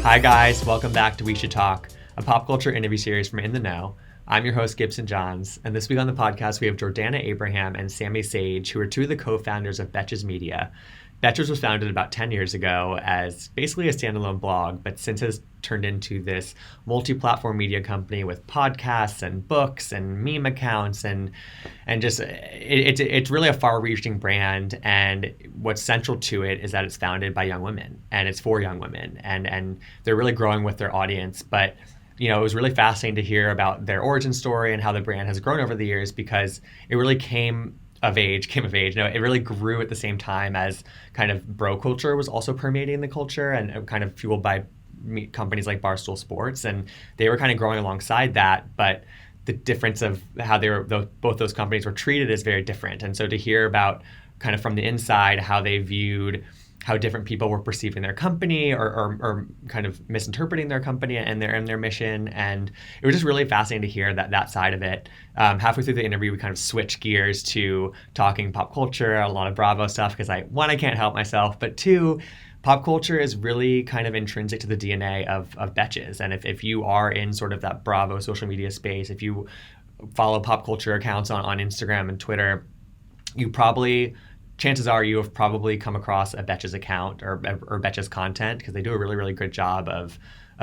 Hi guys, welcome back to We Should Talk, a pop culture interview series from In the Know. I'm your host, Gibson Johns, and this week on the podcast we have Jordana Abraham and Sammy Sage, who are two of the co-founders of Betches Media. Betches was founded about 10 years ago as basically a standalone blog, but since has turned into this multi-platform media company with podcasts and books and meme accounts and just it's really a far-reaching brand. And what's central to it is that it's founded by young women and it's for young women, and they're really growing with their audience. But it was really fascinating to hear about their origin story and how the brand has grown over the years, because it really came of age. It really grew at the same time as kind of bro culture was also permeating the culture and kind of fueled by companies like Barstool Sports. And they were kind of growing alongside that, but the difference of how both those companies were treated is very different. And so to hear about kind of from the inside how they viewed how different people were perceiving their company or kind of misinterpreting their company and their mission. And it was just really fascinating to hear that side of it. Halfway through the interview, we kind of switched gears to talking pop culture, a lot of Bravo stuff, because one, I can't help myself, but two, pop culture is really kind of intrinsic to the DNA of Betches. And if you are in sort of that Bravo social media space, if you follow pop culture accounts on Instagram and Twitter, chances are you have probably come across a Betches account or Betches content, because they do a really, really good job of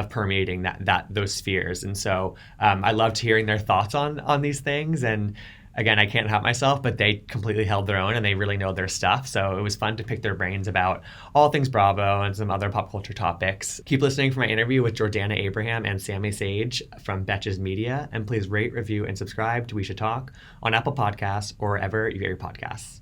permeating those spheres. And so I loved hearing their thoughts on these things. And again, I can't help myself, but they completely held their own and they really know their stuff. So it was fun to pick their brains about all things Bravo and some other pop culture topics. Keep listening for my interview with Jordana Abraham and Sammy Sage from Betches Media. And please rate, review, and subscribe to We Should Talk on Apple Podcasts or wherever you get your podcasts.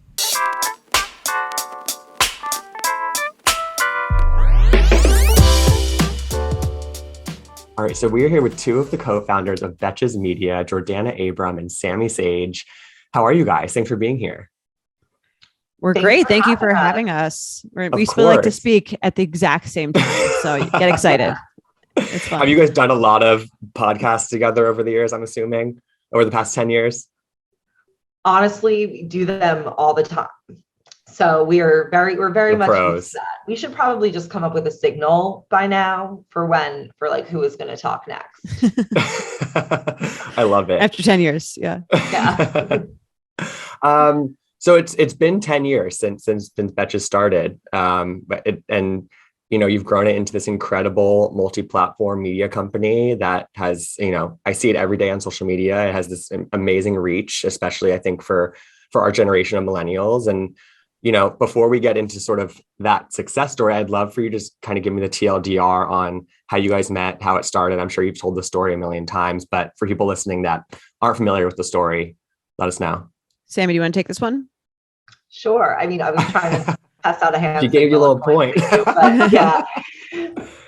All right, so we're here with two of the co-founders of Betches Media, Jordana Abraham and Sammy Sage. How are you guys? Thanks for being here. We're great. Thank you for having us. We still like to speak at the exact same time, so get excited. It's fun. Have you guys done a lot of podcasts together over the years, I'm assuming, over the past 10 years? Honestly, we do them all the time. So we're very much pros. That. We should probably just come up with a signal by now for who is going to talk next. I love it. After 10 years. Yeah. Yeah. So it's been 10 years since Betches started. You've grown it into this incredible multi-platform media company that has, I see it every day on social media. It has this amazing reach, especially I think for our generation of millennials. And before we get into sort of that success story, I'd love for you to just kind of give me the TLDR on how you guys met, how it started. I'm sure you've told the story a million times, but for people listening that aren't familiar with the story, let us know. Sammy, do you want to take this one? Sure. I mean, I was trying to pass out a hand. She gave you a little point. But yeah,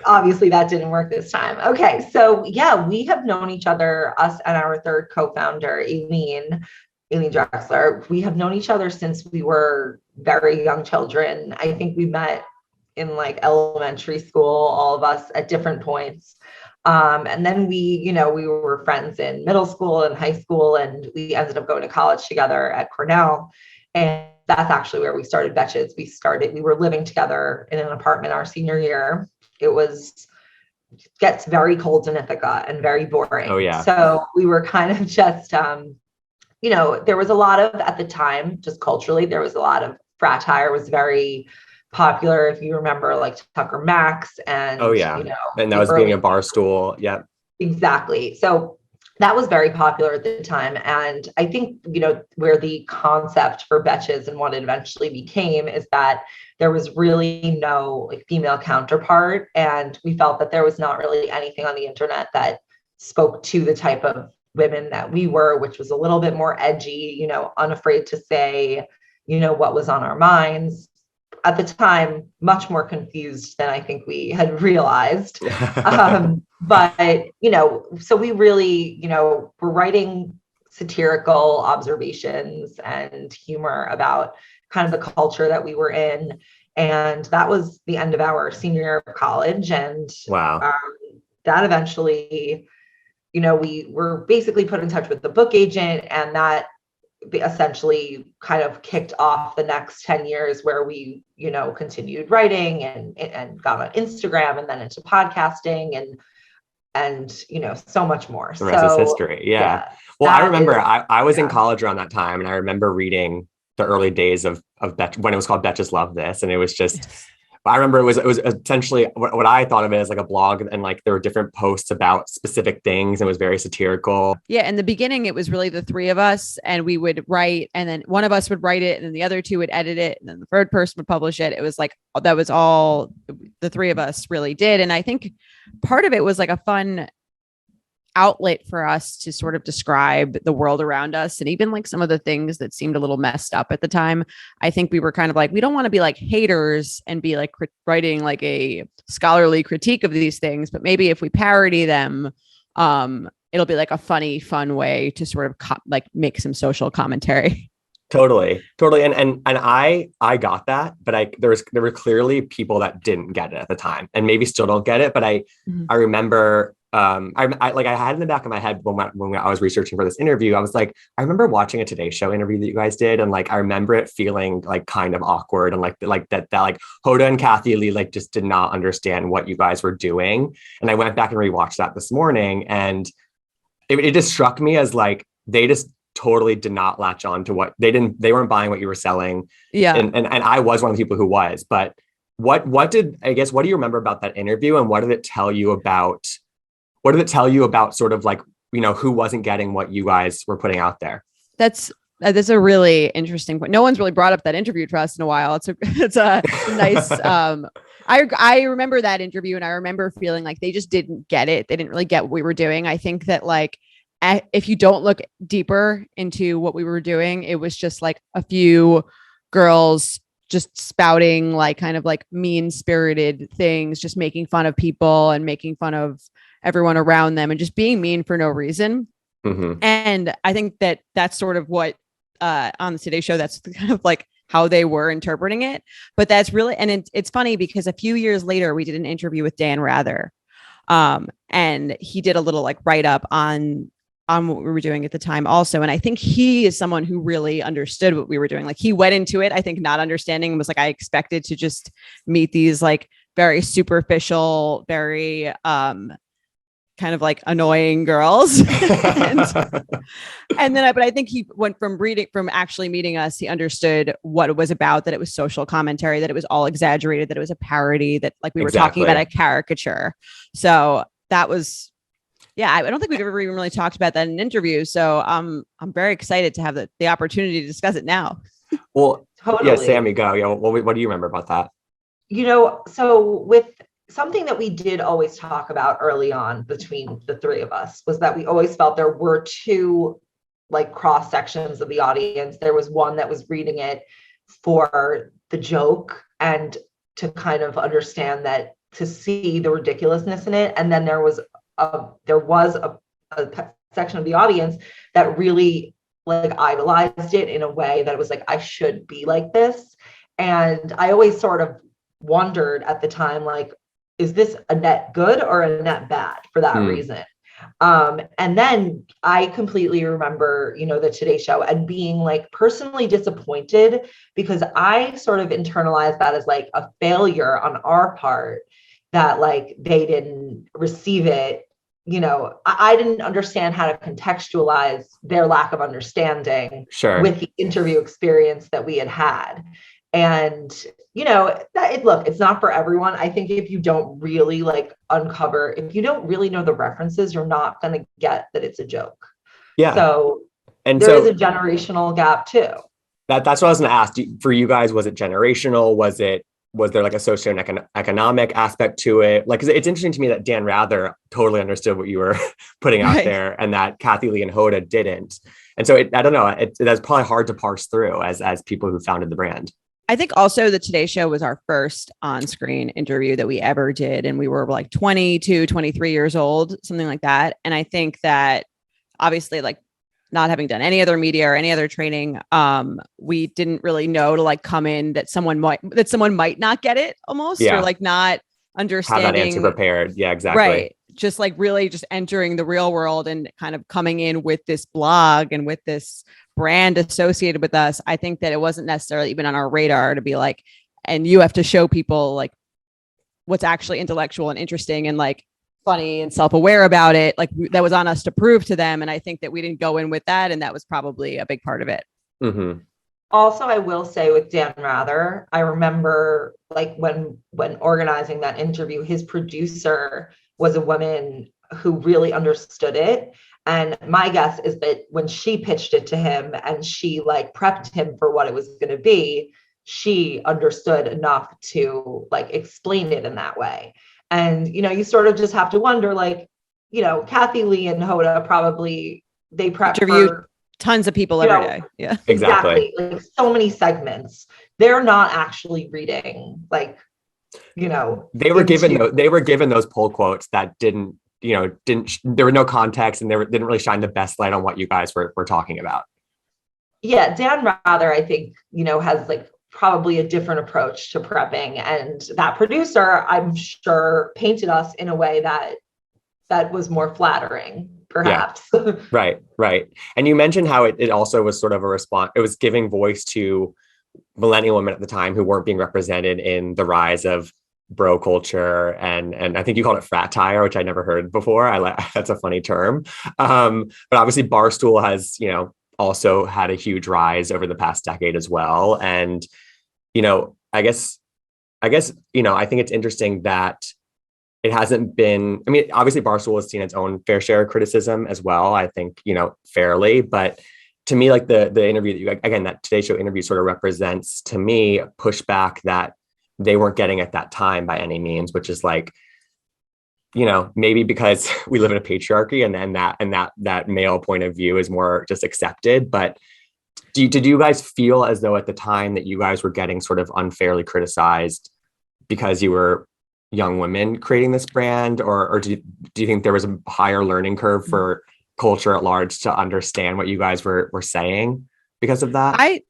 obviously that didn't work this time. Okay. So yeah, we have known each other, us and our third co-founder, Aileen Drexler. We have known each other since we were very young children. I think we met in elementary school, all of us at different points. And then we were friends in middle school and high school, and we ended up going to college together at Cornell. And that's actually where we started Betches. We were living together in an apartment our senior year. Gets very cold in Ithaca and very boring. Oh yeah. So we were kind of just, there was a lot of, at the time, just culturally, there was a lot of fratire was very popular. If you remember, Tucker Max and oh yeah, and that was being a Barstool. Yeah, exactly. So that was very popular at the time, and I think where the concept for Betches and what it eventually became is that there was really no female counterpart, and we felt that there was not really anything on the internet that spoke to the type of women that we were, which was a little bit more edgy, unafraid to say, what was on our minds. At the time, much more confused than I think we had realized. But, so we really, were writing satirical observations and humor about kind of the culture that we were in. And that was the end of our senior year of college. And wow, that eventually, we were basically put in touch with the book agent, and that essentially kind of kicked off the next 10 years where we, continued writing and got on Instagram and then into podcasting and so much more. The rest is history. Yeah. Well, I remember I was in college around that time, and I remember reading the early days of when it was called Betches Love This. And it was just, I remember it was essentially what I thought of it as like a blog, and like there were different posts about specific things. And it was very satirical. Yeah. In the beginning, it was really the three of us, and we would write, and then one of us would write it, and then the other two would edit it, and then the third person would publish it. It was like, that was all the three of us really did. And I think part of it was like a fun outlet for us to sort of describe the world around us, and even like some of the things that seemed a little messed up at the time. I think we were kind of like, we don't want to be like haters and be like writing like a scholarly critique of these things, but maybe if we parody them, it'll be like a funny, fun way to sort of like make some social commentary. Totally. And I got that, but there were clearly people that didn't get it at the time, and maybe still don't get it. But I remember, I had in the back of my head when I was researching for this interview, I was like, I remember watching a Today Show interview that you guys did, and like I remember it feeling like kind of awkward, and like that like Hoda and Kathy Lee like just did not understand what you guys were doing. And I went back and rewatched that this morning, and it just struck me as like they just totally did not latch on to what they weren't buying what you were selling. Yeah. And I was one of the people who was. But what do you remember about that interview, and what did it tell you about sort of like, who wasn't getting what you guys were putting out there? That's a really interesting point. No one's really brought up that interview to us in a while. It's a nice, I remember that interview, and I remember feeling like they just didn't get it. They didn't really get what we were doing. I think that like, if you don't look deeper into what we were doing, it was just like a few girls just spouting like kind of like mean-spirited things, just making fun of people and making fun of everyone around them and just being mean for no reason. Mm-hmm. And I think that that's sort of what on the Today Show, that's kind of like how they were interpreting it. But that's really, and it's funny because a few years later, we did an interview with Dan Rather, and he did a little like write-up on what we were doing at the time also. And I think he is someone who really understood what we were doing. Like he went into it, I think, not understanding, and was like, I expected to just meet these like very superficial, very kind of like annoying girls. But I think he went from actually meeting us, he understood what it was about, that it was social commentary, that it was all exaggerated, that it was a parody, that like we were talking about a caricature. So that was, yeah, I don't think we've ever even really talked about that in an interview. So I'm very excited to have the opportunity to discuss it now. Well, totally. Yeah, Sammy, go. Yeah, what do you remember about that? So with something that we did always talk about early on between the three of us was that we always felt there were two like cross sections of the audience. There was one that was reading it for the joke and to kind of understand that, to see the ridiculousness in it. And then there was a section of the audience that really like idolized it in a way that it was like, I should be like this. And I always sort of wondered at the time, like, is this a net good or a net bad for that reason? And then I completely remember, the Today Show and being like personally disappointed, because I sort of internalized that as like a failure on our part, that like they didn't receive it. I didn't understand how to contextualize their lack of understanding with the interview experience that we had. And, look, it's not for everyone. I think if you don't really if you don't really know the references, you're not going to get that it's a joke. Yeah. So there is a generational gap too. That's what I was going to ask. For you guys, was it generational? Was there like a socioeconomic aspect to it? Like, 'cause it's interesting to me that Dan Rather totally understood what you were putting out there, and that Kathy Lee and Hoda didn't. And so I don't know, that's probably hard to parse through as people who founded the brand. I think also the Today Show was our first on-screen interview that we ever did. And we were like 22, 23 years old, something like that. And I think that obviously, like, not having done any other media or any other training, we didn't really know to like come in that someone might not get it almost, or like not understanding. Have that answer prepared. Yeah, exactly. Right. Just like really just entering the real world and kind of coming in with this blog and with this brand associated with us, I think that it wasn't necessarily even on our radar to be like, and you have to show people like what's actually intellectual and interesting and like funny and self-aware about it. Like that was on us to prove to them. And I think that we didn't go in with that. And that was probably a big part of it. Mm-hmm. Also, I will say with Dan Rather, I remember like when organizing that interview, his producer was a woman who really understood it. And my guess is that when she pitched it to him and she like prepped him for what it was going to be, she understood enough to like explain it in that way. And, you know, you sort of just have to wonder, like, you know, Kathy Lee and Hoda probably, they prep for tons of people every day. Yeah, exactly. Like so many segments. They're not actually reading, like, you know, they were given those pull quotes that didn't there were no context and didn't really shine the best light on what you guys were talking about. Yeah, Dan Rather, I think, you know, has like probably a different approach to prepping, and that producer, I'm sure, painted us in a way that was more flattering, perhaps. Yeah. Right. And you mentioned how it also was sort of a response. It was giving voice to millennial women at the time who weren't being represented in the rise of bro culture, and I think you called it frat tire, which I never heard before. That's a funny term. But obviously Barstool has, you know, also had a huge rise over the past decade as well. And, you know, I guess, you know, I think it's interesting that it hasn't been, I mean, obviously Barstool has seen its own fair share of criticism as well, I think, you know, fairly, but to me, like the interview that Today Show interview sort of represents to me a pushback that they weren't getting at that time by any means, which is like, you know, maybe because we live in a patriarchy and that male point of view is more just accepted. But did you guys feel as though at the time that you guys were getting sort of unfairly criticized because you were young women creating this brand, or do you think there was a higher learning curve for culture at large to understand what you guys were saying because of that?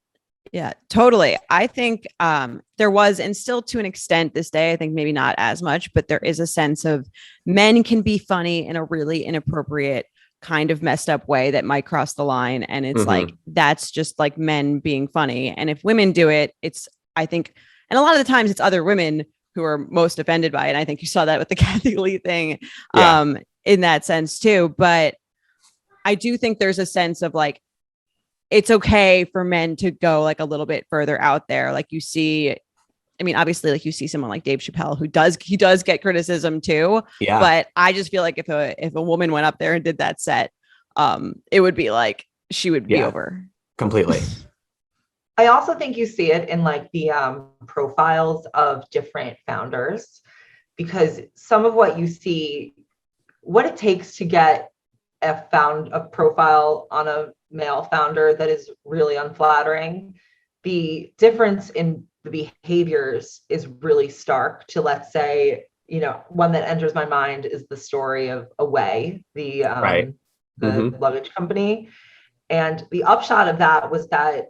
Yeah, totally. I think there was, and still to an extent this day, I think maybe not as much, but there is a sense of men can be funny in a really inappropriate kind of messed up way that might cross the line. And it's like, that's just like men being funny. And if women do it, it's, I think, and a lot of the times it's other women who are most offended by it. And I think you saw that with the Kathy Lee thing in that sense too. But I do think there's a sense of like, it's okay for men to go like a little bit further out there. Like you see, I mean, obviously like you see someone like Dave Chappelle who does get criticism too. Yeah. But I just feel like if a woman went up there and did that set, it would be like, she would be over. Completely. I also think you see it in like the profiles of different founders, because some of what you see, what it takes to get a profile on a male founder that is really unflattering, the difference in the behaviors is really stark to, let's say, you know, one that enters my mind is the story of Away, the luggage company. And the upshot of that was that,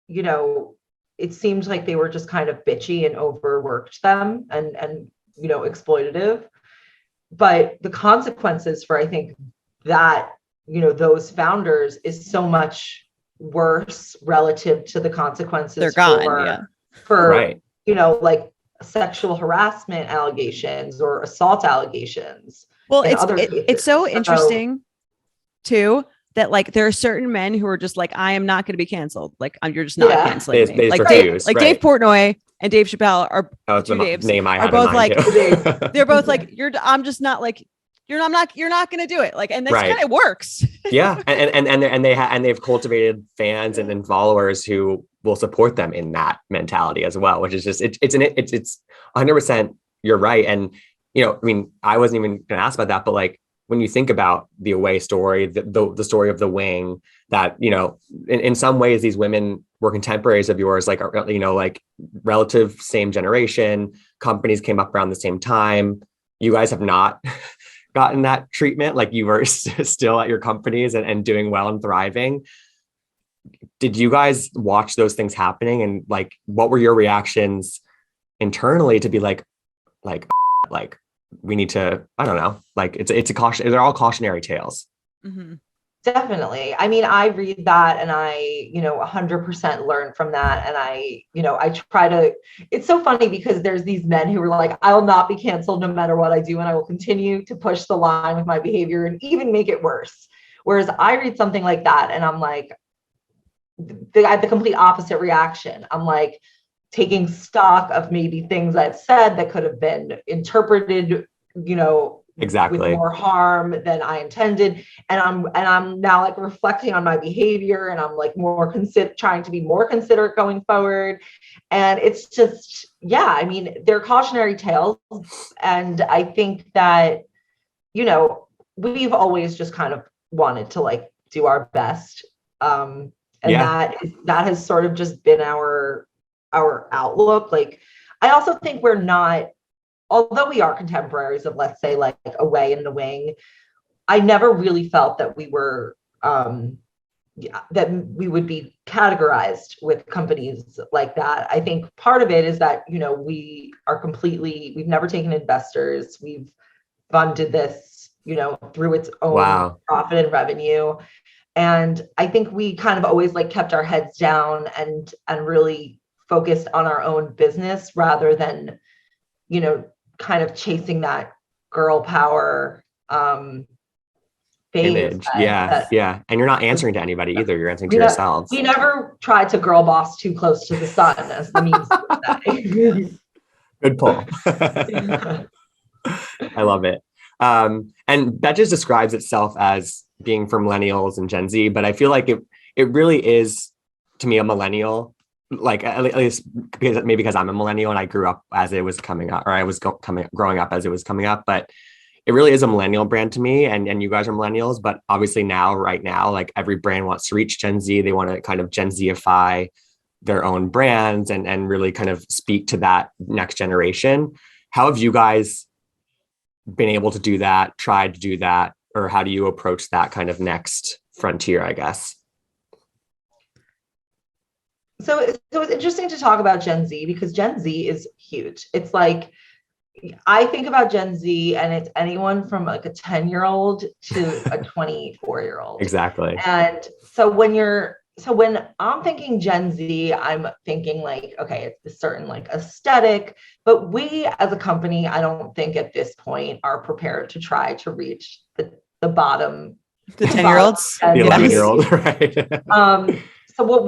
you know, it seemed like they were just kind of bitchy and overworked them and you know, exploitative. But the consequences for, I think, that, you know, those founders is so much worse relative to the consequences they're gone, for you know, like sexual harassment allegations or assault allegations. Well, it's so interesting too that like there are certain men who are just like, I am not going to be canceled. Like you're just not canceling me. Like Dave Portnoy and Dave Chappelle are two Daves. Name I are both like they're both like I'm just not like you're not going to do it. Like, and this kind of works. Yeah. And they've cultivated fans and followers who will support them in that mentality as well, which is just, it's 100%. You're right. And, you know, I mean, I wasn't even going to ask about that, but like, when you think about the Away story, the story of The Wing, that, you know, in some ways, these women were contemporaries of yours, like, you know, like relative same generation, companies came up around the same time. You guys have not gotten that treatment. Like you were still at your companies and doing well and thriving. Did you guys watch those things happening? And like, what were your reactions internally to be like, we need to, I don't know, like it's a caution. They're all cautionary tales. Mm-hmm. Definitely. I mean, I read that and I, 100% learn from that. And I try to, it's so funny because there's these men who are like, I'll not be canceled no matter what I do. And I will continue to push the line with my behavior and even make it worse. Whereas I read something like that and I'm like, I have the complete opposite reaction. I'm like taking stock of maybe things I've said that could have been interpreted, Exactly. with more harm than I intended. And I'm now like reflecting on my behavior and I'm like trying to be more considerate going forward. And it's just, yeah, I mean, they're cautionary tales. And I think that, we've always just kind of wanted to like do our best. And that has sort of just been our outlook. Like, I also think we're not, although we are contemporaries of, let's say, like Away in the Wing, I never really felt that we were, that we would be categorized with companies like that. I think part of it is that, we've never taken investors. We've funded this, through its own profit and revenue. And I think we kind of always like kept our heads down and really focused on our own business rather than, kind of chasing that girl power image. And you're not answering to anybody either. You're answering to yourselves. We never tried to girl boss too close to the sun, as the memes would say. Good pull. I love it. And Betches describes itself as being for millennials and Gen Z, but I feel like it really is, to me, a millennial. Like, at least because I'm a millennial and I grew up as it was coming up, or I was growing up as it was coming up, but it really is a millennial brand to me. And you guys are millennials, but obviously right now, like every brand wants to reach Gen Z. They want to kind of Gen Z-ify their own brands and really kind of speak to that next generation. How have you guys been able to do that, tried to do that, or how do you approach that kind of next frontier, I guess? So it's interesting to talk about Gen Z because Gen Z is huge. It's like, I think about Gen Z and it's anyone from like a 10-year-old to a 24-year-old. Exactly. And so when I'm thinking Gen Z, I'm thinking like, okay, it's a certain like aesthetic, but we as a company, I don't think at this point are prepared to try to reach the bottom. The 10-year-olds? The 11-year-old, right? So what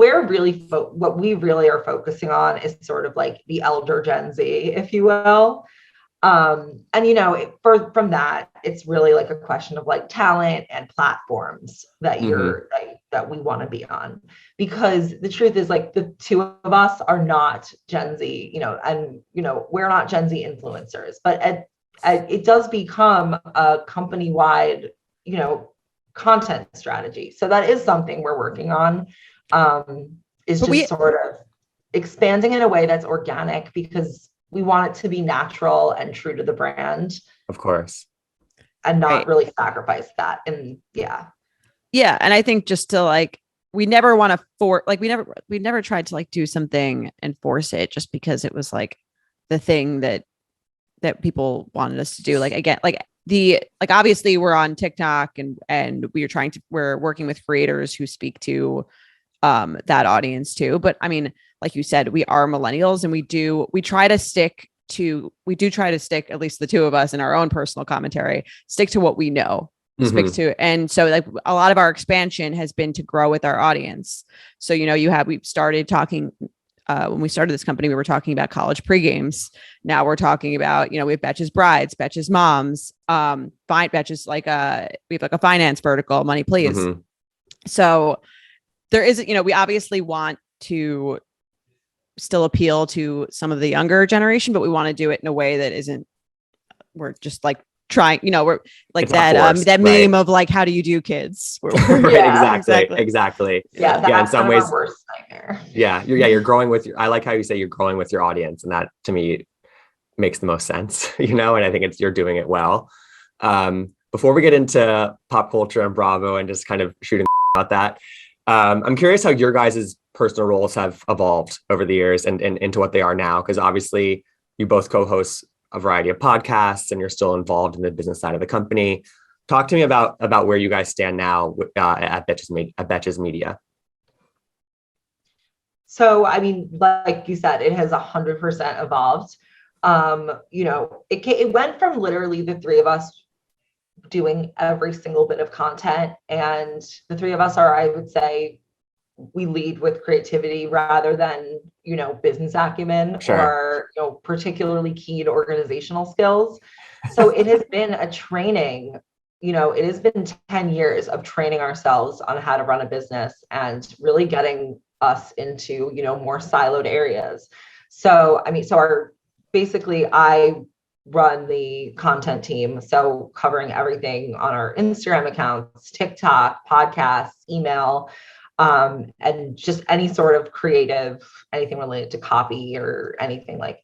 we really are focusing on is sort of like the elder Gen Z, if you will. And from that, it's really like a question of like talent and platforms that that we want to be on, because the truth is like the two of us are not Gen Z, and we're not Gen Z influencers, but it does become a company-wide, content strategy. So that is something we're working on. Sort of expanding in a way that's organic because we want it to be natural and true to the brand, of course, and not really sacrifice that. And and I think just to like, we never want to we never tried to like do something and force it just because it was like the thing that people wanted us to do. Like, again, obviously we're on TikTok and we're working with creators who speak to that audience too. But I mean, like you said, we are millennials and we do try to stick, at least the two of us in our own personal commentary, stick to what we know, stick to. And so like a lot of our expansion has been to grow with our audience. So, we've started talking, when we started this company, we were talking about college pre-games. Now we're talking about, we have Betches brides, Betches moms, Betches, like we have like a finance vertical, money please. So there is, we obviously want to still appeal to some of the younger generation, but we want to do it in a way that we're just like trying, we're like that meme of like, how do you do, kids? Exactly. Yeah. In some ways, worst nightmare. You're growing with I like how you say you're growing with your audience, and that to me makes the most sense, and I think you're doing it well. Before we get into pop culture and Bravo and just kind of shooting about that, I'm curious how your guys' personal roles have evolved over the years and into what they are now, because obviously you both co-host a variety of podcasts and you're still involved in the business side of the company. Talk to me about where you guys stand now at Betches Media. So, I mean, like you said, it has 100% evolved. It went from literally the three of us doing every single bit of content, and the three of us are, I would say, we lead with creativity rather than, business acumen or, particularly keyed organizational skills. So it has been a training, it has been 10 years of training ourselves on how to run a business and really getting us into, more siloed areas. So, I run the content team. So covering everything on our Instagram accounts, TikTok, podcasts, email, and just any sort of creative, anything related to copy or anything like,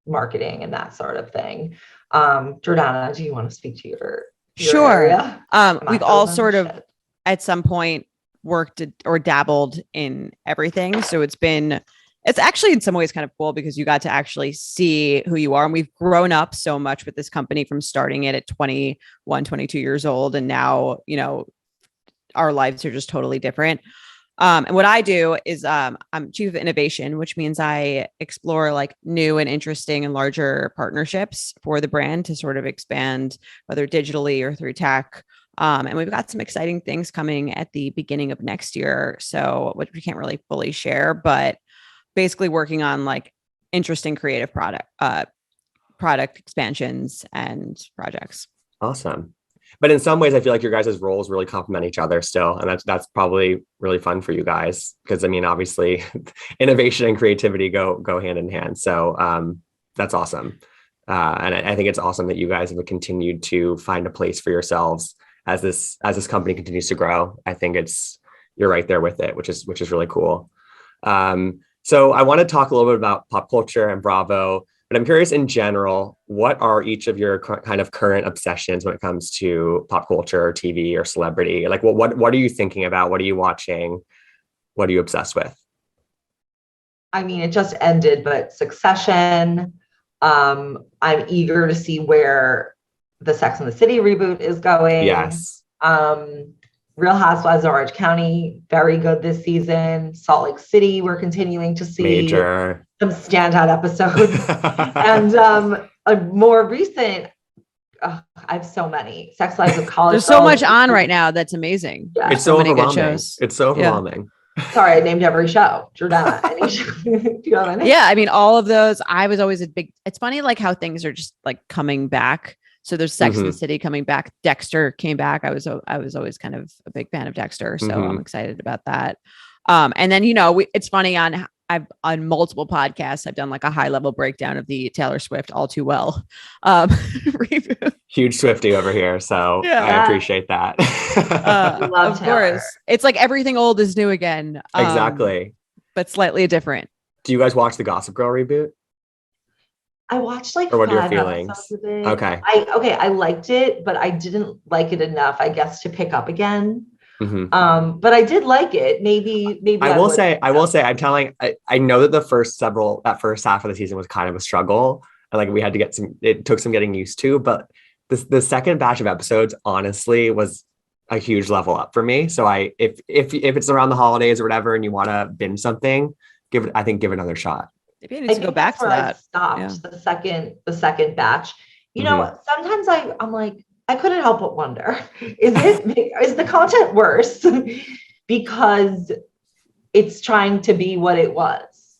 marketing and that sort of thing. Jordana, do you want to speak to your Sure. area? We've all sort of at some point worked or dabbled in everything. So it's actually in some ways kind of cool because you got to actually see who you are. And we've grown up so much with this company from starting it at 21, 22 years old. And now, our lives are just totally different. And what I do is I'm chief of innovation, which means I explore like new and interesting and larger partnerships for the brand to sort of expand, whether digitally or through tech. And we've got some exciting things coming at the beginning of next year. So which we can't really fully share, but basically working on like interesting creative product expansions and projects. Awesome. But in some ways, I feel like your guys' roles really complement each other still. And that's probably really fun for you guys. Because I mean, obviously innovation and creativity go hand in hand. So that's awesome. And I think it's awesome that you guys have continued to find a place for yourselves as this company continues to grow. I think you're right there with it, which is really cool. So I want to talk a little bit about pop culture and Bravo, but I'm curious in general, what are each of your kind of current obsessions when it comes to pop culture or TV or celebrity? Like what are you thinking about? What are you watching? What are you obsessed with? I mean, it just ended, but Succession. I'm eager to see where the Sex and the City reboot is going. Yes. Real Housewives of Orange County, very good this season. Salt Lake City, we're continuing to see some standout episodes. And a more recent, I have so many. Sex Lives of College. There's so much on right now. That's amazing. Yeah. It's so many good shows. It's so overwhelming. Yeah. Sorry, I named every show. Jordana, any show? Do you have any? Yeah, I mean, all of those. I was always it's funny like how things are just like coming back. So there's Sex and the City coming back. Dexter came back. I was always kind of a big fan of Dexter. So I'm excited about that. And then, it's funny on multiple podcasts, I've done like a high level breakdown of the Taylor Swift All Too Well reboot. Huge Swiftie over here. So yeah. I appreciate that. Love Taylor. Course. It's like everything old is new again. Exactly. But slightly different. Do you guys watch the Gossip Girl reboot? I watched like or what 5 are your feelings? episodes of it. Okay. I liked it, but I didn't like it enough, I guess, to pick up again. But I did like it. Maybe I will say, I know that that first half of the season was kind of a struggle. And like we had to it took some getting used to, but the second batch of episodes honestly was a huge level up for me. So if it's around the holidays or whatever, and you want to binge something, give it another shot. Maybe I need to go back to that. I stopped the second batch. Sometimes I'm like, I couldn't help but wonder, is the content worse because it's trying to be what it was?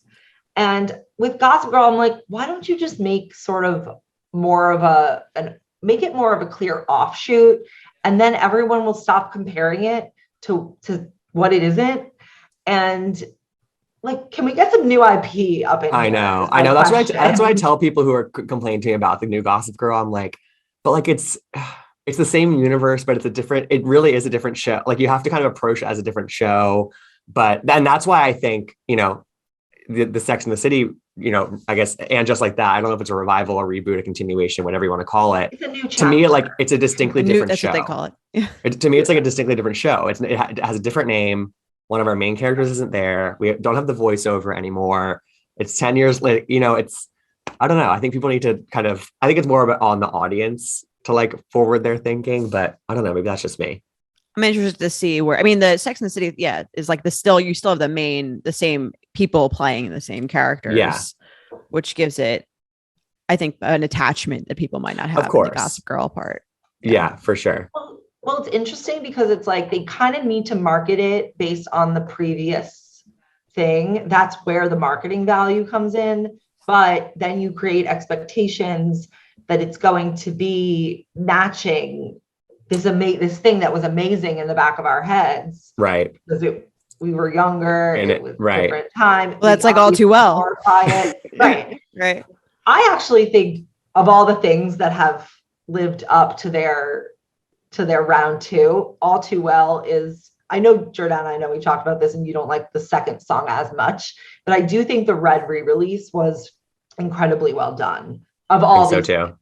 And with Gossip Girl, I'm like, why don't you just make sort of more of make it more of a clear offshoot, and then everyone will stop comparing it to what it isn't. And like, can we get some new IP up in here? I know. That's what I tell people who are complaining to me about the new Gossip Girl. I'm like, but like it's the same universe, but it really is a different show. Like you have to kind of approach it as a different show. But then that's why I think, the Sex and the City, I guess, and just like that, I don't know if it's a revival or reboot, a continuation, whatever you want to call it. It's a new chapter. To me, it's a distinctly different that's show. That's what they call it. Yeah. To me, it's like a distinctly different show. It has a different name. One of our main characters isn't there. We don't have the voiceover anymore. It's 10 years later. I don't know. I think people need to I think it's more about on the audience to like forward their thinking, but I don't know, maybe that's just me. I'm interested to see where, I mean, the Sex and the City, is like you still have the same people playing the same characters, which gives it, I think, an attachment that people might not have Of course. in the Gossip Girl part. Yeah, for sure. Well, it's interesting because it's like they kind of need to market it based on the previous thing. That's where the marketing value comes in. But then you create expectations that it's going to be matching this thing that was amazing in the back of our heads. Right. Because we were younger. And it was right. a different time. Well, that's like All Too Well. Right. Right. I actually think of all the things that have lived up to their round two, All Too Well is, I know, Jordana, I know we talked about this and you don't like the second song as much, but I do think the Red Rerelease was incredibly well done. Of all these, too.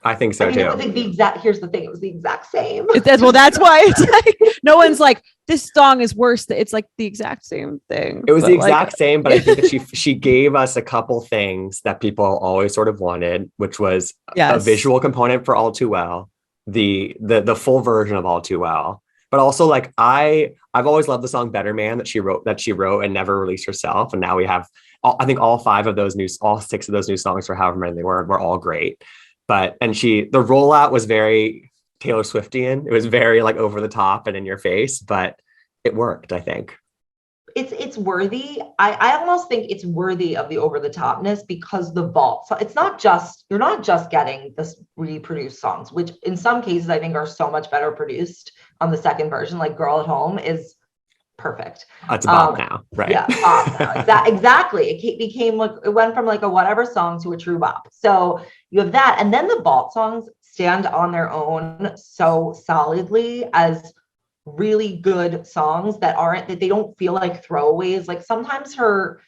I think so too. It was like here's the thing, it was the exact same. That's why it's like no one's like, this song is worse. It's like the exact same thing. It was the exact same, but I think that she gave us a couple things that people always sort of wanted, which was a visual component for All Too Well, the full version of All Too Well, but also like I've always loved the song Better Man that she wrote and never released herself, and now we have I think all 6 of those new songs, or however many they were all great. But the rollout was very Taylor Swiftian. It was very like over the top and in your face, but it worked, I think. It's worthy. I almost think it's worthy of the over the topness because the vault. So it's not just, you're not just getting this reproduced songs, which in some cases I think are so much better produced on the second version. Like Girl at Home is perfect. It's a bop now, right? Yeah, bop now. Exactly. It became like, it went from like a whatever song to a true bop. So you have that, and then the vault songs stand on their own so solidly as really good songs that they don't feel like throwaways. Like sometimes her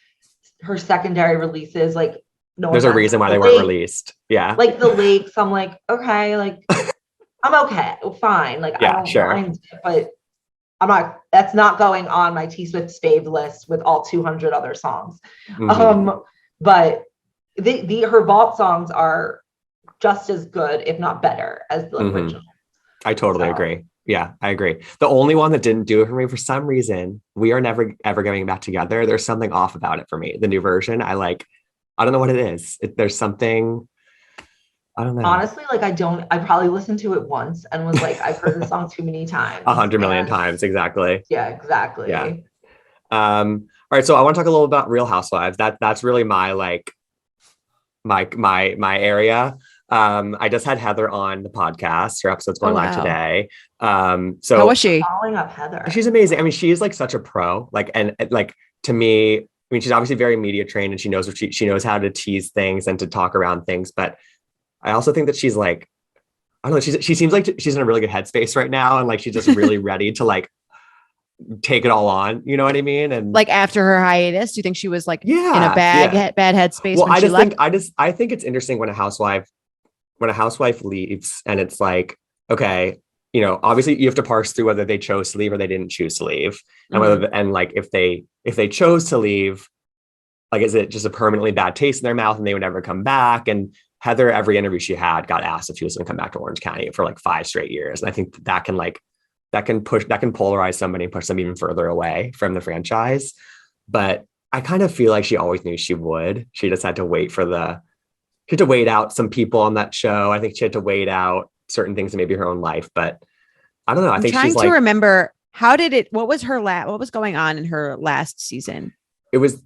secondary releases, like there's a reason why they weren't released. Yeah, like The Lakes. I'm like, okay, like I'm okay, fine. Like I don't mind it, but I'm not. That's not going on my T Swift fave list with all 200 other songs. Mm-hmm. But her vault songs are just as good, if not better, as the original. I totally agree. Yeah, I agree. The only one that didn't do it for me, for some reason, We Are Never Ever Getting Back Together. There's something off about it for me. The new version, I don't know what it is. There's something, I don't know. Honestly, like I probably listened to it once and was like, I've heard the song too many times. 100 million times, exactly. Yeah, exactly. Yeah. All right, so I want to talk a little about Real Housewives. That's really my my area. I just had Heather on the podcast. Her episode's going live today. So how was she? Following up Heather. She's amazing. I mean, she is like such a pro. Like, and like to me, I mean, she's obviously very media trained and she knows she knows how to tease things and to talk around things. But I also think that she's like, I don't know, she seems like she's in a really good headspace right now, and like she's just really ready to like take it all on. You know what I mean? And like after her hiatus, do you think she was like in a bad headspace? Well, when I think it's interesting when a housewife leaves and it's like, okay, you know, obviously you have to parse through whether they chose to leave or they didn't choose to leave. And whether, and like, if they chose to leave, like, is it just a permanently bad taste in their mouth and they would never come back? And Heather, every interview she had, got asked if she was going to come back to Orange County for like 5 straight years. And I think that can polarize somebody and push them even further away from the franchise. But I kind of feel like she always knew she would. She just had to wait out some people on that show. I think she had to wait out certain things in maybe her own life, but I don't know. I think trying to remember what was going on in her last season.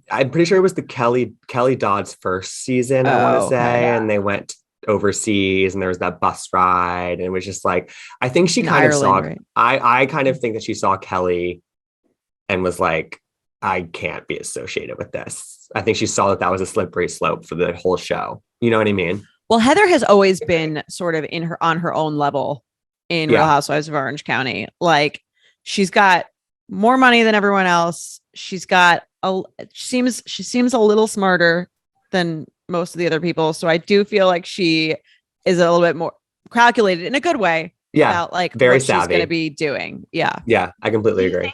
I'm pretty sure it was the Kelly Dodd's first season, I want to say. Yeah. And they went overseas and there was that bus ride. And it was just like, I think she kind of saw, right? I kind of think that she saw Kelly and was like, I can't be associated with this. I think she saw that was a slippery slope for the whole show. You know what I mean? Well, Heather has always been sort of on her own level in Real Housewives of Orange County. Like, she's got more money than everyone else. She seems a little smarter than most of the other people. So I do feel like she is a little bit more calculated in a good way. Yeah. About like very what savvy. she's going to be doing. Yeah. Yeah. I completely agree.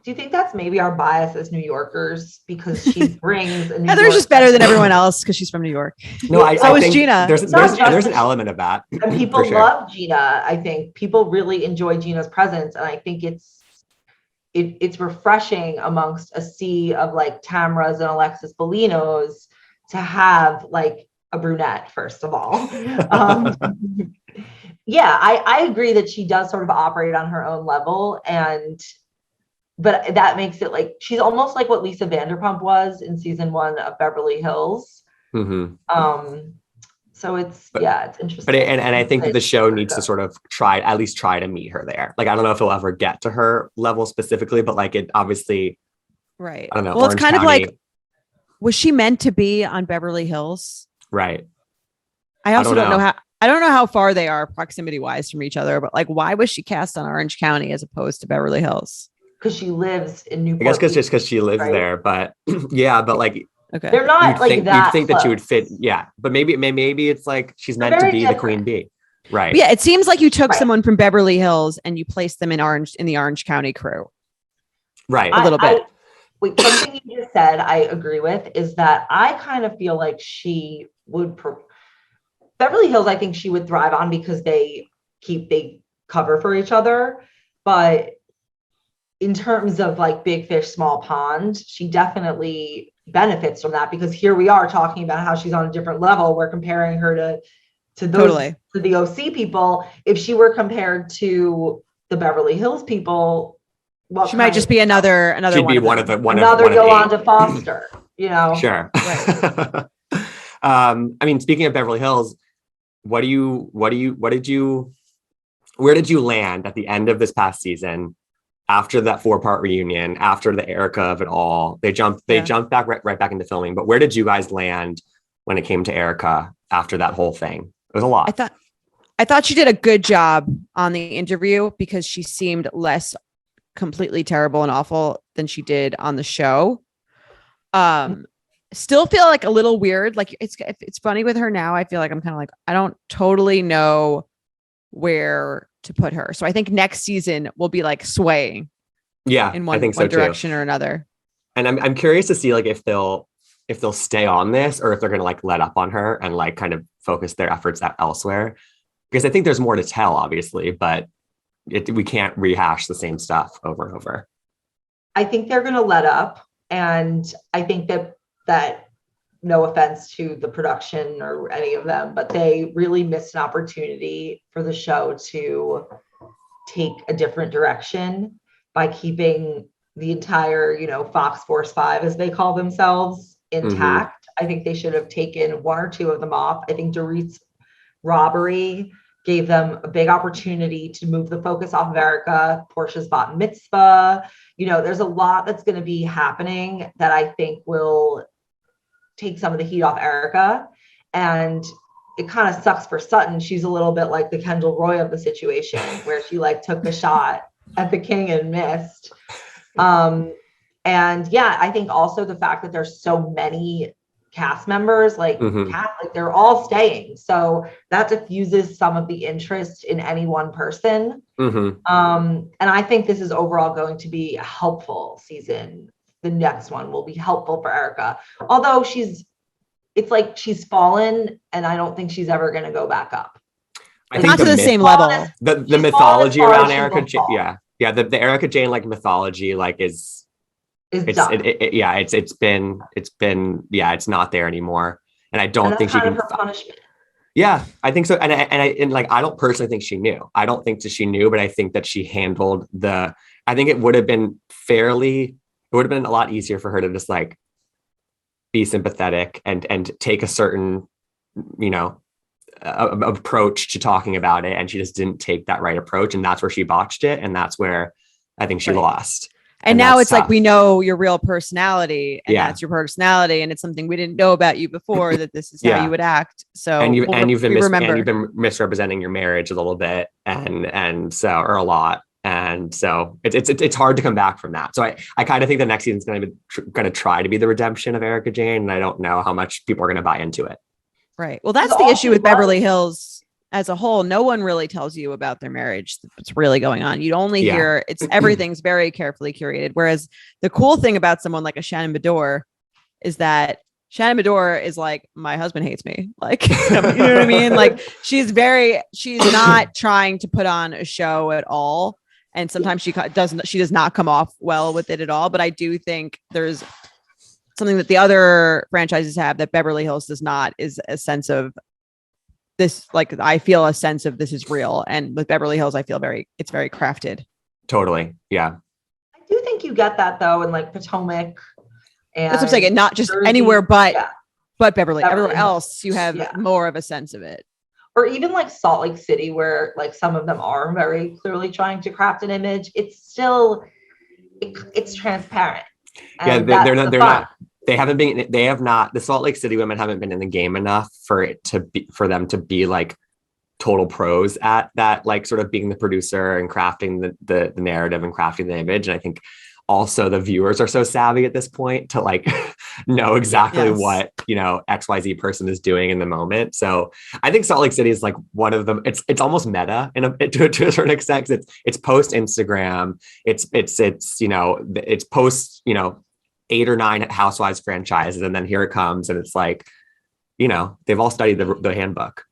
do you think that's maybe our bias as New Yorkers because she brings a New Heather's York just better than everyone else because she's from New York. No, I So is think Gina. There's an element of that. And people for sure. love Gina. I think people really enjoy Gina's presence, and I think it's refreshing amongst a sea of like Tamras and Alexis Bolinos to have like a brunette, first of all. Yeah, I agree that she does sort of operate on her own level, but that makes it like she's almost like what Lisa Vanderpump was in season 1 of Beverly Hills. So it's interesting. But and I think that the show needs to sort of at least try to meet her there. Like, I don't know if it'll ever get to her level specifically, but like it obviously, right. I don't know. Well, Orange it's kind County, of like, was she meant to be on Beverly Hills? right? I also don't know how far they are proximity wise from each other, but like, why was she cast on Orange County as opposed to Beverly Hills? Because she lives in Newport. I guess because she lives there, but yeah, but like, okay, they're not you'd think that she would fit, yeah. But maybe it's like she's meant to be the queen bee, right? But yeah, it seems like you took someone from Beverly Hills and you placed them in the Orange County crew, right? A little bit. Wait, something you just said I agree with is that I kind of feel like she would. Beverly Hills, I think she would thrive on because they cover for each other, but in terms of like big fish, small pond, she definitely benefits from that because here we are talking about how she's on a different level. We're comparing her to the OC people. If she were compared to the Beverly Hills people, she might just be another. She'd be one of Yolanda Foster, you know? Sure. Right. I mean, speaking of Beverly Hills, where did you land at the end of this past season? After that 4-part reunion, after the Erica of it all, they jumped back right back into filming. But where did you guys land when it came to Erica after that whole thing? It was a lot. I thought she did a good job on the interview because she seemed less completely terrible and awful than she did on the show. Still feel like a little weird. Like it's funny with her now. I feel like I'm kind of like, I don't totally know where to put her. So I think next season will be like swaying. Yeah, in one I think so direction too. or another. And I'm curious to see like if they'll stay on this or if they're going to like let up on her and like kind of focus their efforts elsewhere. Because I think there's more to tell, obviously, but we can't rehash the same stuff over and over. I think they're going to let up, and I think that no offense to the production or any of them, but they really missed an opportunity for the show to take a different direction by keeping the entire, Fox Force 5, as they call themselves, intact. I think they should have taken 1 or 2 of them off. I think Dorit's robbery gave them a big opportunity to move the focus off of Erica, Portia's bat mitzvah. There's a lot that's going to be happening that I think will take some of the heat off Erica. And it kind of sucks for Sutton. She's a little bit like the Kendall Roy of the situation where she like took the shot at the king and missed. And yeah, I think also the fact that there's so many cast members, like they're all staying. So that diffuses some of the interest in any one person. And I think this is overall going to be a helpful season. The next one will be helpful for Erica. Although it's like she's fallen and I don't think she's ever going to go back up. I think not to the same level. The mythology around Erica. Yeah. The Erica Jane like mythology like is done. It's it's not there anymore. And I don't think she can. Her punishment. Yeah, I think so. And I don't personally think she knew. I don't think that she knew, but I think that she handled I think it would have been a lot easier for her to just like be sympathetic and take a certain, approach to talking about it. And she just didn't take that right approach. And that's where she botched it. And that's where I think she lost. And now it's tough. Like, we know your real personality and that's your personality. And it's something we didn't know about you before, that this is how you would act. So, and you've been misrepresenting your marriage a little bit or a lot. And so it's hard to come back from that. So I kind of think the next season is going to try to be the redemption of Erica Jane. And I don't know how much people are going to buy into it. Right. Well, that's the issue with Beverly Hills as a whole, no one really tells you about their marriage. What's really going on. You'd only Yeah. hear everything's very carefully curated. Whereas the cool thing about someone like a Shannon Bedore is that Shannon Bedore is like, my husband hates me. Like, you know what I mean? Like she's not trying to put on a show at all. And sometimes she does not come off well with it at all. But I do think there's something that the other franchises have that Beverly Hills does not, is a sense of this. Like, I feel a sense of this is real. And with Beverly Hills, I feel it's very crafted. Totally. Yeah. I do think you get that though in like Potomac. And that's what I'm saying. Not just Jersey. Anywhere but Beverly everywhere Hills. else, you have more of a sense of it. Or even like Salt Lake City, where like some of them are very clearly trying to craft an image. It's still, it's transparent. And they're not. They have not. The Salt Lake City women haven't been in the game enough for them to be like total pros at that, like sort of being the producer and crafting the narrative and crafting the image. And I think also the viewers are so savvy at this point to like know exactly what, you know, XYZ person is doing in the moment. So I think Salt Lake City is like one of them. It's almost meta to a certain extent. It's post Instagram. It's you know, it's post, you know, 8 or 9 Housewives franchises. And then here it comes. And it's like, you know, they've all studied the handbook.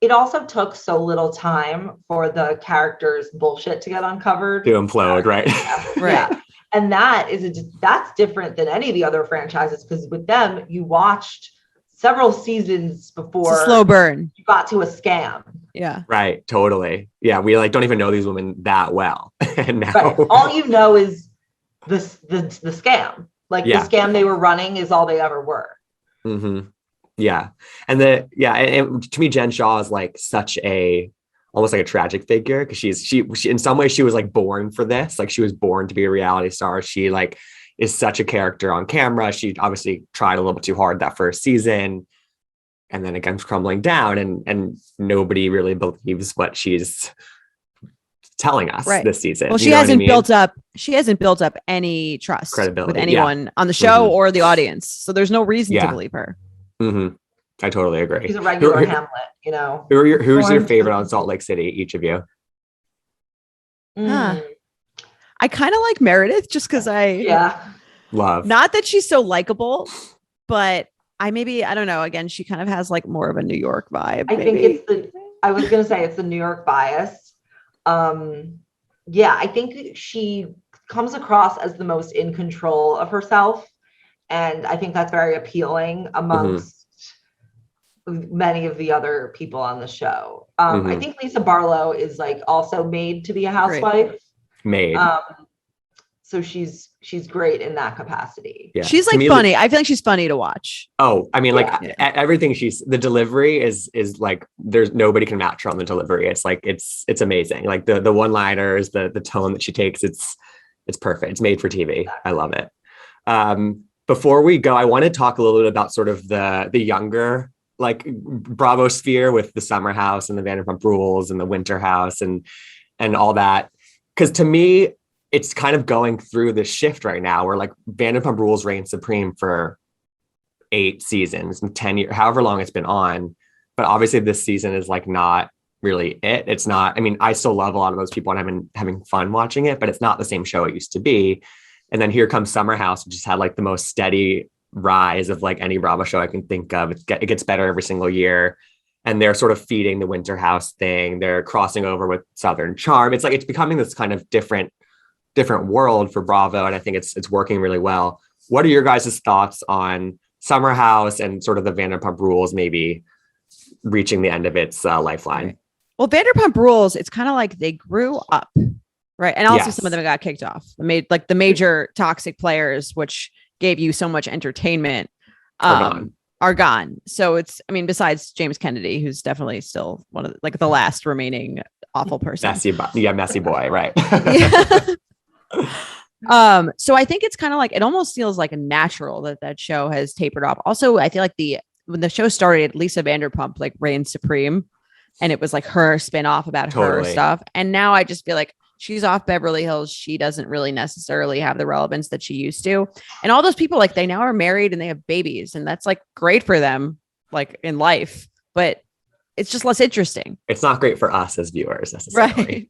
It also took so little time for the characters' bullshit to get uncovered. To implode, right? Right. Yeah. And that's different than any of the other franchises, because with them, you watched several seasons before. It's a slow burn. You got to a scam. Yeah. Right. Totally. Yeah. We like don't even know these women that well. And now all you know is the scam. Like the scam they were running is all they ever were. Mm-hmm. Yeah. And to me, Jen Shaw is like such almost like a tragic figure, because she in some ways she was like born for this. Like she was born to be a reality star. She like is such a character on camera. She obviously tried a little bit too hard that first season, and then it comes crumbling down, and nobody really believes what she's telling us this season. Well, she hasn't built up any trust credibility with anyone on the show or the audience. So there's no reason to believe her. Mm-hmm. I totally agree. She's a regular Hamlet, you know. Who's your favorite on Salt Lake City, each of you? I kind of like Meredith just because love. Not that she's so likable, but I don't know. Again, she kind of has like more of a New York vibe. I was going to say it's the New York bias. I think she comes across as the most in control of herself. And I think that's very appealing amongst many of the other people on the show. I think Lisa Barlow is like also made to be a housewife. So she's great in that capacity. Yeah. She's like funny. I feel like she's funny to watch. Oh, I mean, everything the delivery is like, there's nobody can match her on the delivery. It's like, it's amazing. Like the one-liners, the tone that she takes, it's perfect. It's made for TV. Exactly. I love it. Before we go, I want to talk a little bit about sort of the younger, like Bravo sphere with the Summer House and the Vanderpump Rules and the Winter House and all that. Because to me, it's kind of going through this shift right now where like Vanderpump Rules reigns supreme for 8 seasons and 10 years, however long it's been on. But obviously this season is like not really it. It's not, I mean, I still love a lot of those people and I've been having fun watching it, but it's not the same show it used to be. And then here comes Summer House, which just had like the most steady rise of like any Bravo show I can think of. It gets better every single year. And they're sort of feeding the Winter House thing. They're crossing over with Southern Charm. It's like, it's becoming this kind of different world for Bravo. And I think it's working really well. What are your guys' thoughts on Summer House and sort of the Vanderpump Rules maybe reaching the end of its lifeline? Right. Well, Vanderpump Rules, it's kind of like they grew up, right? And also some of them got kicked off. The major toxic players, which gave you so much entertainment, are gone. So it's, I mean, besides James Kennedy, who's definitely still one of the last remaining awful person. Messy boy, right? So I think it's kind of like, it almost feels like a natural that show has tapered off. Also, I feel like when the show started, Lisa Vanderpump like reigned supreme, and it was like her spin-off about her stuff. And now I just feel like she's off Beverly Hills. She doesn't really necessarily have the relevance that she used to. And all those people, like, they now are married and they have babies, and that's like great for them, like in life. But it's just less interesting. It's not great for us as viewers necessarily. Right.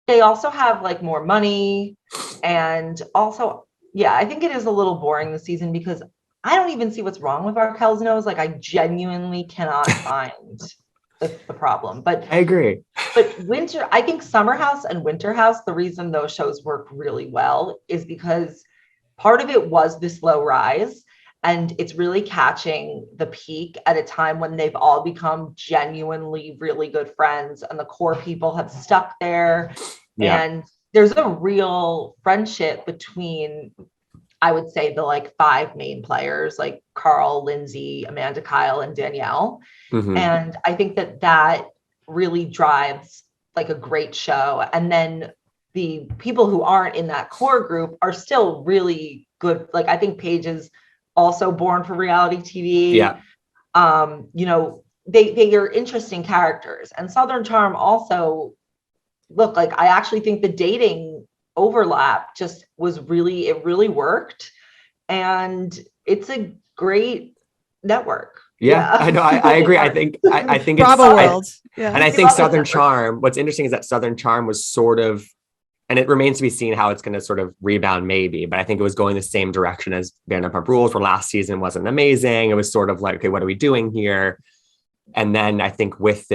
They also have like more money, and also, yeah, I think it is a little boring this season because I don't even see what's wrong with Raquel's nose. Like, I genuinely cannot find the problem. But I agree. But I think Summer House and Winter House, the reason those shows work really well is because part of it was the slow rise, and it's really catching the peak at a time when they've all become genuinely really good friends and the core people have stuck there. Yeah. And there's a real friendship between, I would say, the like 5 main players, like Carl, Lindsay, Amanda, Kyle, and Danielle. Mhm. And I think that really drives like a great show. And then the people who aren't in that core group are still really good. Like, I think Paige is also born for reality TV. Yeah. You know, they are interesting characters. And Southern Charm also, look, like, I actually think the dating overlap just was it really worked. And it's a great network. Yeah. I know. I agree. I think it's Bravo World. Yeah. And I think Southern Charm, what's interesting is that Southern Charm was sort of, and it remains to be seen how it's going to sort of rebound maybe, but I think it was going the same direction as Vanderpump Rules, where last season wasn't amazing. It was sort of like, okay, what are we doing here? And then I think with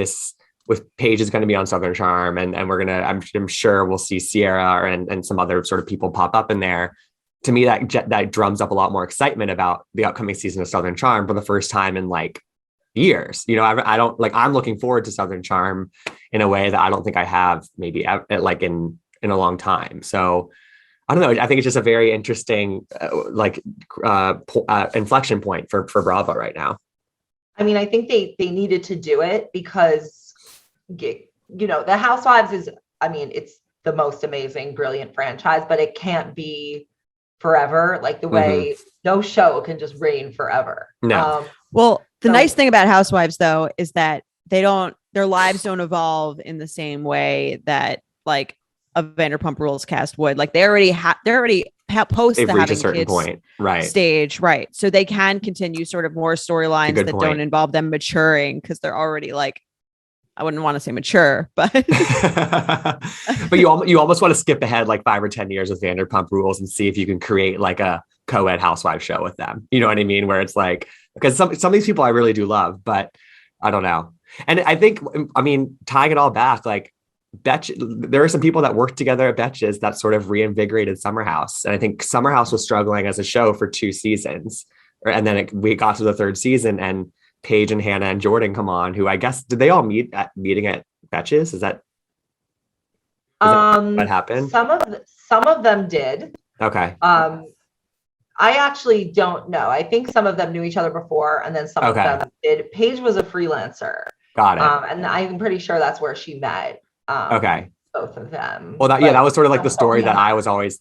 Paige is going to be on Southern Charm, and I'm sure we'll see Sierra and some other sort of people pop up in there. To me, that drums up a lot more excitement about the upcoming season of Southern Charm for the first time in like years. You know, I don't like, I'm looking forward to Southern Charm in a way that I don't think I have maybe like in a long time. So I don't know. I think it's just a very interesting inflection point for Bravo right now. I mean, I think they needed to do it because, you know, the Housewives is, I mean, it's the most amazing, brilliant franchise, but it can't be forever. Like the way no show can just reign forever. No. Well, the nice thing about Housewives though, is that their lives don't evolve in the same way that like a Vanderpump Rules cast would. Like they've already post They've the reached having a certain kids point, right? Stage, right? So they can continue sort of more storylines that don't involve them maturing because they're already like, I wouldn't want to say mature, but but you almost want to skip ahead like 5 or 10 years with Vanderpump Rules and see if you can create like a co-ed housewife show with them. You know what I mean? Where it's like, because some of these people I really do love, but I don't know. And I think, I mean, tying it all back, like there are some people that worked together at Betches that sort of reinvigorated Summer House. And I think Summer House was struggling as a show for 2 seasons. And then we got to the 3rd season and Paige and Hannah and Jordan come on, who I guess, did they all meet at Betches? Is that what happened? Some of them did. Okay. I actually don't know. I think some of them knew each other before, and then some of them did. Paige was a freelancer. Got it. And I'm pretty sure that's where she met. Both of them. Well, that was sort of like the story that I always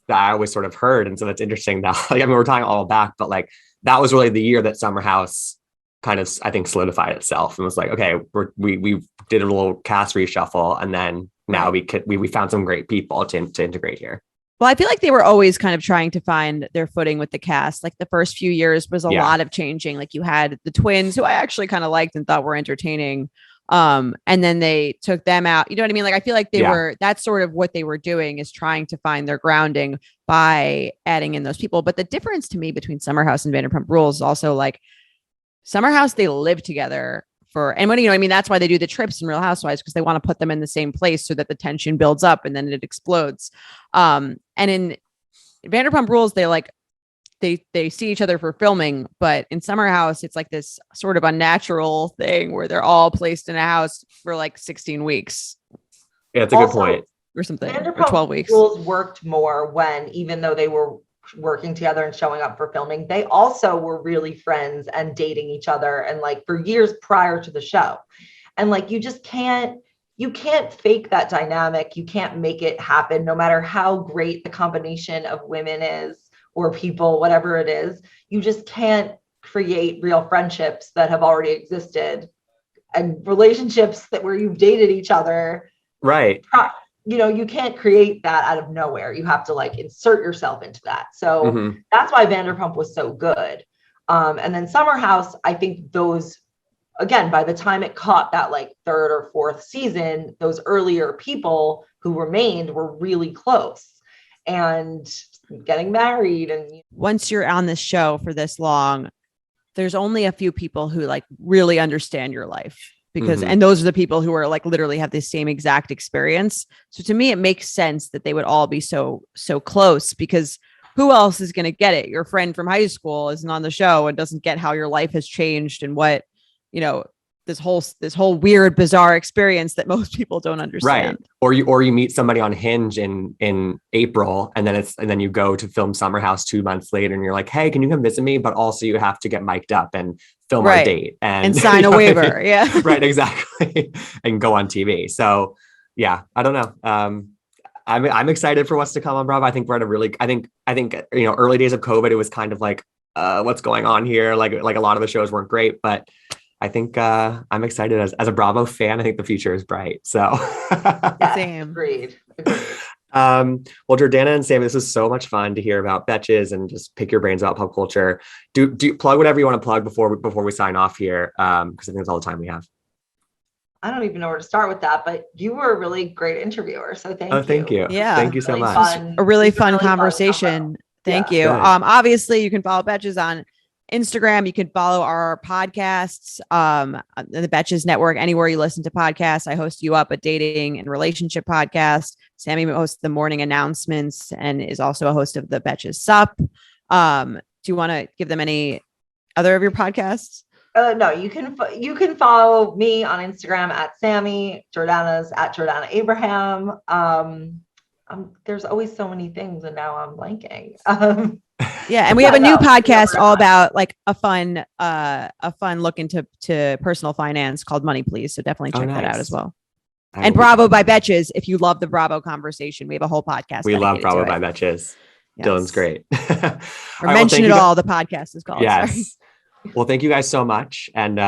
sort of heard, and so that's interesting. That like, I mean, we're talking all back, but like that was really the year that Summer House kind of, I think, solidified itself and was like, okay, we did a little cast reshuffle, and then now we found some great people to integrate here. Well, I feel like they were always kind of trying to find their footing with the cast. Like the first few years was a lot of changing. Like you had the twins, who I actually kind of liked and thought were entertaining. And then they took them out. You know what I mean? Like I feel like that's sort of what they were doing, is trying to find their grounding by adding in those people. But the difference to me between Summer House and Vanderpump Rules is also like Summer House, they live together and when, you know, I mean, that's why they do the trips in Real Housewives, because they want to put them in the same place so that the tension builds up and then it explodes. And in Vanderpump Rules, they see each other for filming, but in Summer House, it's like this sort of unnatural thing where they're all placed in a house for like 16 weeks. Yeah, it's a good point. Or something, Vanderpump or 12 weeks. Rules worked more when, even though they were working together and showing up for filming, they also were really friends and dating each other, and like for years prior to the show. And like you can't fake that dynamic. You can't make it happen, no matter how great the combination of women is or people, whatever it is. You just can't create real friendships that have already existed and relationships where you've dated each other. Right. You know, you can't create that out of nowhere. You have to like insert yourself into that. So that's why Vanderpump was so good. And then Summer House, I think those again, by the time it caught that like third or fourth season, those earlier people who remained were really close and getting married. And once you're on this show for this long, there's only a few people who like really understand your life, because and those are the people who are like literally have the same exact experience. So to me, it makes sense that they would all be so close, because who else is going to get it? Your friend from high school isn't on the show and doesn't get how your life has changed and what, you know, this whole weird, bizarre experience that most people don't understand. Right. Or you meet somebody on Hinge in April, and then you go to film Summer House 2 months later, and you're like, hey, can you come visit me? But also you have to get mic'd up and film our date and sign a waiver. Yeah. Right. Exactly. And go on TV. So yeah, I don't know. I'm excited for what's to come on Bravo. I think we're at a really, I think, you know, early days of COVID, it was kind of like, what's going on here? Like a lot of the shows weren't great, but I think I'm excited as a Bravo fan. I think the future is bright. So same. Agreed. Well, Jordana and Sam, this was so much fun to hear about Betches and just pick your brains about pop culture. Do plug whatever you want to plug before we sign off here, because I think that's all the time we have. I don't even know where to start with that, but you were a really great interviewer. So thank you. Oh, thank you. Yeah. Thank you so really much. Fun. A really fun conversation. Thank you. Good. Obviously you can follow Betches on Instagram. You can follow our podcasts, the Betches Network, anywhere you listen to podcasts. I host You Up, a dating and relationship podcast. Sammy hosts the morning announcements and is also a host of the Betches Sup. Do you want to give them any other of your podcasts? No, you can follow me on Instagram at Sammy. Jordana's at Jordana Abraham. There's always so many things, and now I'm blanking. Yeah, and we have a new podcast all about like a fun look into personal finance called Money Please. So definitely check that out as well. And Bravo by Betches. If you love the Bravo conversation, we have a whole podcast. We love Bravo by Betches. Yes. Dylan's great. Or Mention It All. The podcast is called. Yes. Sorry. Well, thank you guys so much, and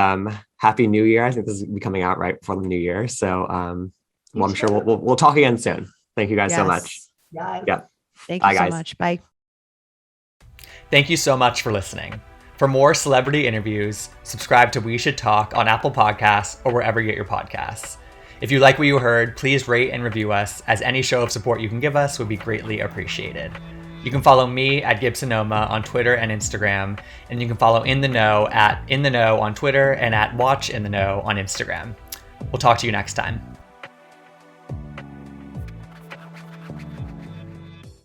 Happy New Year. I think this is coming out right before the New Year, so well, I'm sure we'll talk again soon. Thank you guys so much. Yeah. Thank you so much. Bye. Thank you so much for listening. For more celebrity interviews, subscribe to We Should Talk on Apple Podcasts or wherever you get your podcasts. If you like what you heard, please rate and review us, as any show of support you can give us would be greatly appreciated. You can follow me at Gibsonoma on Twitter and Instagram, and you can follow In the Know at In the Know on Twitter and at Watch In the Know on Instagram. We'll talk to you next time.